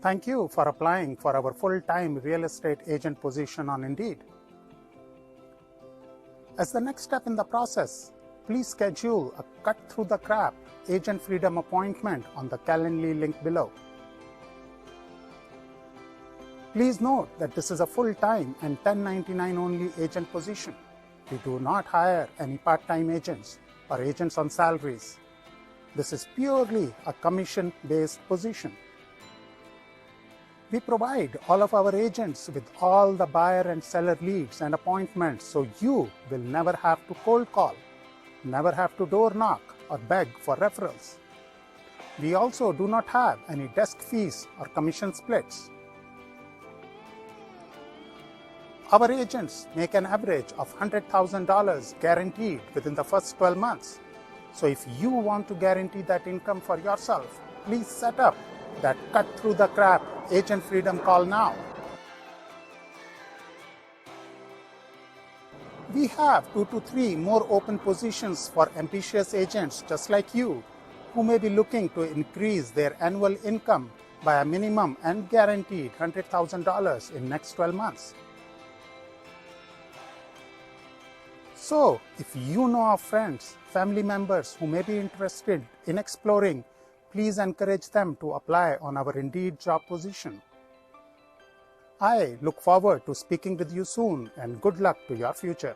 Thank you for applying for our full-time real estate agent position on Indeed. As the next step in the process, please schedule a cut through the crap agent freedom appointment on the Calendly link below. Please note that this is a full-time and 1099 only agent position. We do not hire any part-time agents or agents on salaries. This is purely a commission-based position. We provide all of our agents with all the buyer and seller leads and appointments, so you will never have to cold call, never have to door knock or beg for referrals. We also do not have any desk fees or commission splits. Our agents make an average of $100,000 guaranteed within the first 12 months. So if you want to guarantee that income for yourself, please set up that cut through the crap agent freedom call now. We have 2 to 3 more open positions for ambitious agents just like you who may be looking to increase their annual income by a minimum and guaranteed $100,000 in next 12 months. So, if you know of friends, family members who may be interested in exploring, please encourage them to apply on our Indeed job position. I look forward to speaking with you soon, and good luck to your future.